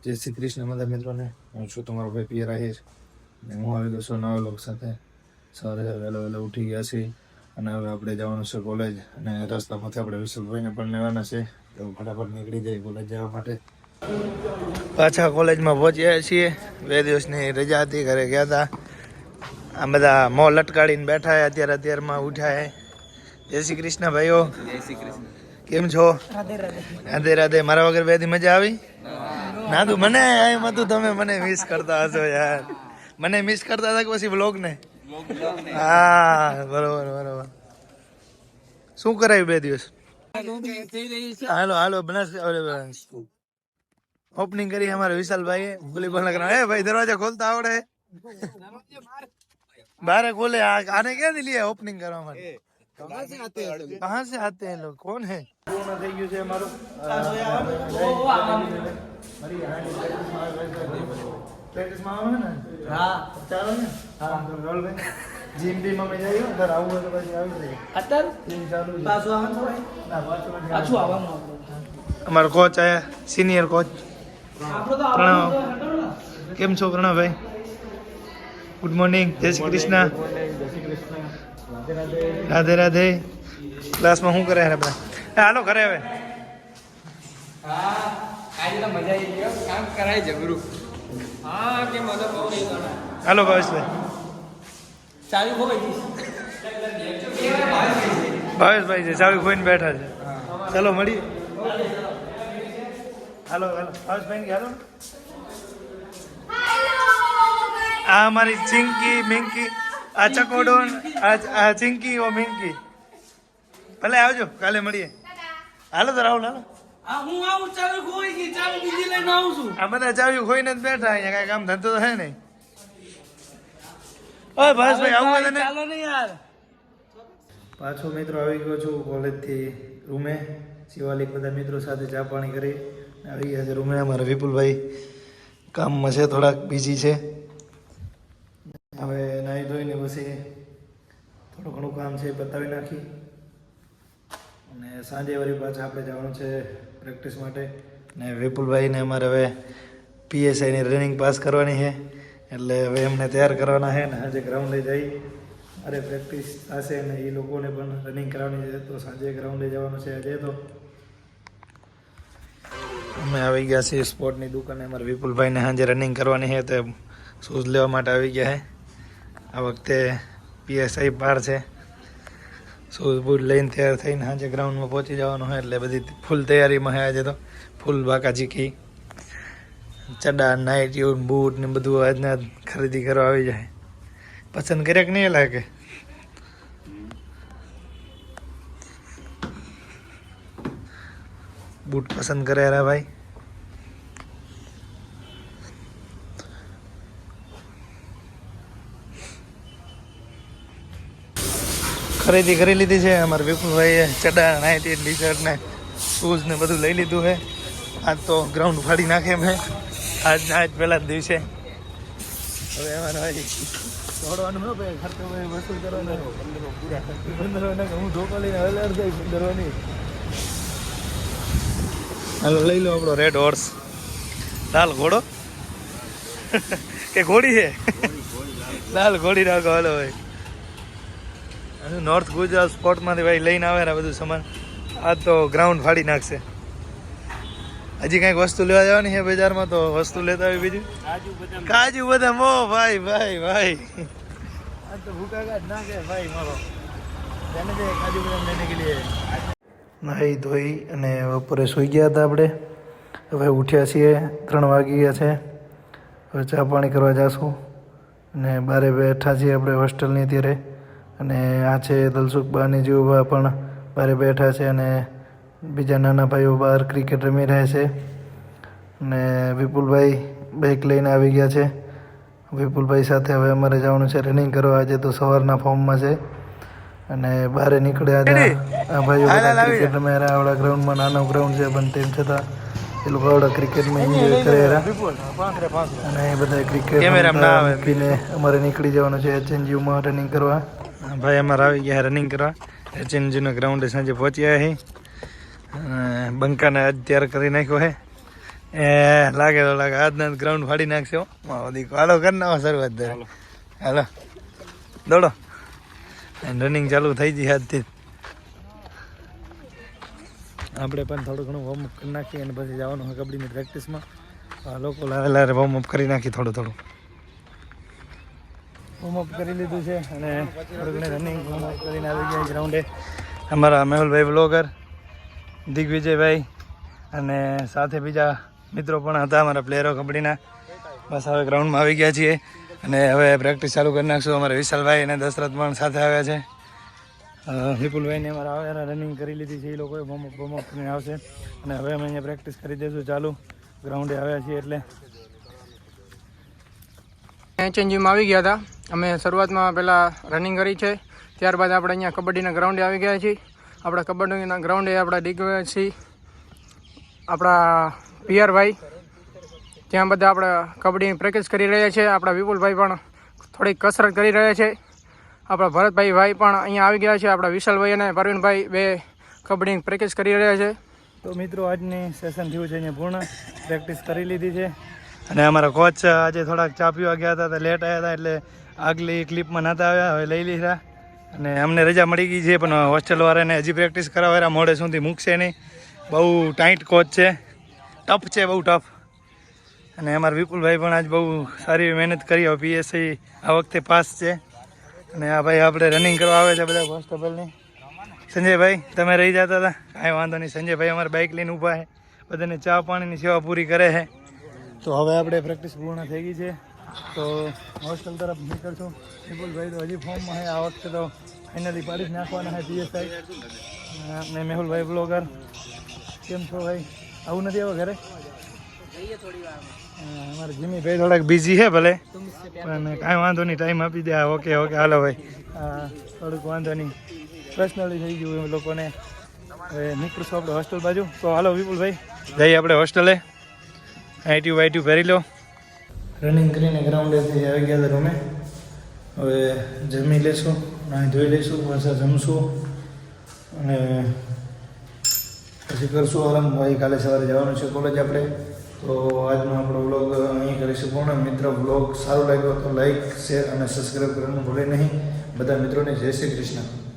જય શ્રી કૃષ્ણ બધા મિત્રોને. હું છું તમારો ભાઈ પિયર આહિર અને હું આવી ગયો છું નવા લોકો સાથે. સવારે વહેલો વહેલો ઉઠી ગયા છીએ અને હવે આપણે જવાનું છે કોલેજ અને રસ્તામાંથી આપણે વિશુલભાઈને પણ લેવાના છે તો ફટાફટ નીકળી જાય કોલેજ જવા માટે. પાછા કોલેજમાં પહોંચ્યા છીએ. 2 દિવસની રજા હતી, ઘરે ગયા હતા. આ બધા મોં લટકાડીને બેઠા હે, અત્યારમાં ઉઠ્યા હે. જય શ્રી કૃષ્ણ ભાઈઓ. જય શ્રી કૃષ્ણ. કેમ છો? રાધે રાધે. મારા વગર બે દી મજા આવી ના? તું મને એમ હતું તમે મને મિસ કરતા હશો યાર. મને મિસ કરતા હતા કે પછી વ્લોગ ને? હા બરોબર બરોબર. શું કરાયું 2 દિવસ? હાલો હાલો બનાસ ઓપનિંગ કરી અમારે વિશાલભાઈ. વોલીબોલ ના હે ભાઈ, દરવાજા ખોલતા આવડે? बारे खोले आने क्या दिलिए ओपनिंग करवा માટે? कहाँ से आते हैं लोग? कौन है? पूर्ण થઈ ગયું છે અમારું. પ્રેક્ટિસમાં આવો ને? હા ચાલો ને. હા રોલ ભાઈ જીમ બીમ અમે જઈએ. અંદર આવું હોય તો પછી આવી જઈએ. અત્યારે જીમ ચાલુ છે. પાછું આવવાનું ભાઈ? ના પાછું આવવાનું. અમારો કોચ આયા, સિનિયર કોચ પ્રણવ. કેમ છો પ્રણવભાઈ? Good morning. જય શ્રી કૃષ્ણ. રાધે રાધે. ક્લાસમાં શું કરે બધા? હાલો ઘરે હવે. હાલો ભાવેશભાઈ. ભાવેશભાઈ છે ચાવી ખોઈને બેઠા છે. ચાલો મળીએ. હાલો હાલો ભાવેશભાઈ હાલો. આ हमारी चिंकी मिंकी आ चकोडोन आ चिंकी और मिंकी भले आवजो काले મળીએ. હાલો તો રાહુલ હાલો. હું આવું ચાવી ખોઈ ગઈ, ચાવી બીજી લઈને આવું છું. આ બધા ચાવી ખોઈને જ બેઠા અહીંયા, કાંઈ કામ ધંધો તો હે નહીં. ઓય ભાસભાઈ આવું ને ચાલો ને યાર. પાછો મિત્રો આવી ગયો છું કોલેજથી રૂમે. શિવાલિક બધા મિત્રો સાથે ચા પાણી કરી આવી ગયા છે રૂમે. અમારા વિપુલભાઈ કામમાં છે, થોડાક બિઝી છે. હવે નાહી ધોઈને પછી થોડું ઘણું કામ છે પતાવી નાખી અને સાંજે વળી પાછા આપણે જવાનું છે પ્રેક્ટિસ માટે. ને વિપુલભાઈને અમારે હવે પીએસઆઈની રનિંગ પાસ કરવાની છે એટલે હવે એમને તૈયાર કરવાના છે ને આજે ગ્રાઉન્ડે જઈ અરે પ્રેક્ટિસ થશે ને એ લોકોને પણ રનિંગ કરાવવાની છે તો સાંજે ગ્રાઉન્ડે જવાનું છે. આજે તો અમે આવી ગયા છીએ સ્પોર્ટની દુકાને. અમારે વિપુલભાઈને સાંજે રનિંગ કરવાની છે તો શૂઝ લેવા માટે આવી ગયા છે. આ વખતે પીએસઆઈ પાર છે. શૂઝ બૂટ લઈને તૈયાર થઈને સાંજે ગ્રાઉન્ડમાં પહોંચી જવાનું હોય એટલે બધી ફૂલ તૈયારીમાં છે આજે તો. ફૂલ બાકાચીકી ચડા નાઇટી બૂટ ને બધું આજના ખરીદી કરવા આવી જાય. પસંદ કર્યા કે નહીં લાગે? બૂટ પસંદ કર્યા ભાઈ? ખરીદી કરી લીધી છે અમારે વિપુલભાઈએ. ચડા નાઇટી ટી શર્ટ ને શૂઝ ને બધું લઈ લીધું છે. આજ તો ગ્રાઉન્ડ ફાડી નાખે એમ હે આજ પહેલા જ દિવસે. હવે અમારે ભાઈ દોડવાનું ન ભાઈ, ખર્ચો વસૂલ કરવાનો. 15 હું ધોકો લઈને હલાર જાય 15 હાલો લઈ લો આપણો રેડ હોર્સ. લાલ ઘોડો કે ઘોડી છે? લાલ ઘોડી રાખો. હાલો ભાઈ નોર્થ ગુજરાત સ્પોર્ટમાંથી ભાઈ લઈને આવે ને બધું સામાન. આ તો ગ્રાઉન્ડ ફાડી નાખશે. હજી કંઈક વસ્તુ લેવા જવાની છે બજારમાં તો વસ્તુ લેતા આવી. બીજું કાજુ બદામ. ઓ ભાઈ ભાઈ ભાઈ આ તો ભૂકા કાઢ નાખે ભાઈ મારો. તેને જે કાજુ બદામ લેને કે લીએ નાહી ધોઈ અને બપોરે સૂઈ ગયા હતા આપણે. હવે ઉઠ્યા છીએ, 3 વાગી ગયા છે. હવે ચા પાણી કરવા જઈશું અને બારે બેઠા છીએ આપણે હોસ્ટેલની અત્યારે. અને આ છે દલસુખબાની જેવા પણ બારે બેઠા છે અને બીજા નાના ભાઈઓ બહાર ક્રિકેટ રમી રહ્યા છે. અને વિપુલભાઈ બાઇક લઈને આવી ગયા છે. વિપુલભાઈ સાથે હવે અમારે જવાનું છે રનિંગ કરવા. આજે તો સવારના ફોર્મમાં છે અને બહાર નીકળ્યા હતા આ ભાઈઓ ક્રિકેટ રમે. આવડા ગ્રાઉન્ડમાં નાનો ગ્રાઉન્ડ છે પણ તેમ છતાં એ લોકો આવડા ક્રિકેટમાં એન્જોય કરે અને એ બધા ક્રિકેટ મૂકીને અમારે નીકળી જવાનું છે એચએનજીયુમાં રનિંગ કરવા. ભાઈ અમારે આવી ગયા રનિંગ કરવા એચએનજીના ગ્રાઉન્ડે. સાંજે પહોંચ્યા છે. બંકાને અત્યારે કરી નાખ્યો છે એ લાગે તો લાગે આજના ગ્રાઉન્ડ ફાડી નાખશે હો દીકો. હાલો કરી નાખો શરૂઆત દે. હાલો દોડો. રનિંગ ચાલુ થઈ ગઈ આજથી. આપણે પણ થોડું ઘણું વોર્મઅપ કરી નાખીએ અને પછી જવાનું હોય કબડ્ડીની પ્રેક્ટિસમાં. લોકો લારે લારે વોર્મઅપ કરી નાખી થોડું થોડું. વોર્મઅપ કરી લીધું છે અને થોડું ઘણી રનિંગ વોર્મઅપ કરીને આવી ગયા ગ્રાઉન્ડે. અમારા મેહુલભાઈ બ્લોગર, દિગ્વિજયભાઈ અને સાથે બીજા મિત્રો પણ હતા અમારા પ્લેયરો કબડ્ડીના. બસ હવે ગ્રાઉન્ડમાં આવી ગયા છીએ અને હવે પ્રેક્ટિસ ચાલુ કરી નાખશું. અમારા વિશાલભાઈ અને દશરથ પણ સાથે આવ્યા છે. વિપુલભાઈને અમારા આવ્યા રનિંગ કરી લીધી છે. એ લોકોએ વોર્મઅપ કરીને આવશે અને હવે અમે અહીંયા પ્રેક્ટિસ કરી દઈશું ચાલુ. ગ્રાઉન્ડે આવ્યા છીએ એટલે ચેન્જિંગમાં આવી ગયા હતા. અમે શરૂઆતમાં પહેલાં રનિંગ કરી છે, ત્યારબાદ આપણે અહીંયા કબડ્ડીના ગ્રાઉન્ડે આવી ગયા છીએ. આપણા કબડ્ડીના ગ્રાઉન્ડે આપણા દિગ્વિજયસિંહ, આપણા પિયરભાઈ, ત્યાં બધા આપણે કબડ્ડીની પ્રેક્ટિસ કરી રહ્યા છે. આપણા વિપુલભાઈ પણ થોડીક કસરત કરી રહ્યા છે. આપણા ભરતભાઈ પણ અહીંયા આવી ગયા છે. આપણા વિશાલભાઈ અને પરવીનભાઈ બે કબડ્ડીની પ્રેક્ટિસ કરી રહ્યા છે. તો મિત્રો આજની સેશન થયું છે અહીંયા પૂર્ણ. પ્રેક્ટિસ કરી લીધી છે અને અમારા કોચ આજે થોડાક ચા પીવા ગયા હતા, લેટ આવ્યા હતા એટલે આગલી ક્લિપમાં નહોતા આવ્યા. હવે લઈ લીધા અને અમને રજા મળી ગઈ છે, પણ હોસ્ટેલવાળાને હજી પ્રેક્ટિસ કરાવવા મોડે સુધી મૂકશે નહીં. બહુ ટાઈટ કોચ છે, ટફ છે, બહુ ટફ. અને અમારા વિપુલભાઈ પણ આજ બહુ સારી મહેનત કરી. હવે પીએસસી આ વખતે પાસ છે અને આ ભાઈ આપણે રનિંગ કરવા આવે છે બધા કોન્સ્ટેબલની. સંજયભાઈ તમે રહી જતા હતા, કાંઈ વાંધો નહીં. સંજયભાઈ અમારી બાઇક લઈને ઊભા છે, બધાને ચા પાણીની સેવા પૂરી કરે છે. તો હવે આપણે પ્રેક્ટિસ પૂર્ણ થઈ ગઈ છે, તો હોસ્ટેલ તરફ નીકળશું. વિપુલભાઈ તો હજી ફોર્મમાં છે. આ વખતે તો ફાઇનલી પાડી જ નાખવાના છે પીએસઆઈ. અને મેહુલભાઈ બ્લોગર, કેમ છો ભાઈ? આવું નથી હવે ઘરે? અમારે જીમીભાઈ થોડાક બિઝી છે ભલે, પણ કાંઈ વાંધો નહીં, ટાઈમ આપી દે. ઓકે ઓકે હાલો ભાઈ. થોડુંક વાંધો નહીં, પર્સનલી થઈ ગયું એ લોકોને. હવે નીકળશું આપણે હોસ્ટેલ બાજુ. તો હાલો વિપુલભાઈ જઈએ આપણે હોસ્ટેલે. આઈટ્યુ વાઈટ્યુ પહેરી લો. રનિંગ કરીને ગ્રાઉન્ડેથી આવી ગયા હતા રૂમે. હવે જમી લઈશું, નાહી ધોઈ લઈશું, પાછા જમશું અને પછી કરશું આરામ. ભાઈ કાલે સવારે જવાનું છે કોલેજ આપણે. તો આજનો આપણો વ્લોગ અહીં કરીશું પૂર્ણ. મિત્ર વ્લોગ સારો લાગ્યો તો લાઈક, શેર અને સબસ્ક્રાઈબ કરવાનું ભૂલે નહીં. બધા મિત્રોને જય શ્રી કૃષ્ણ.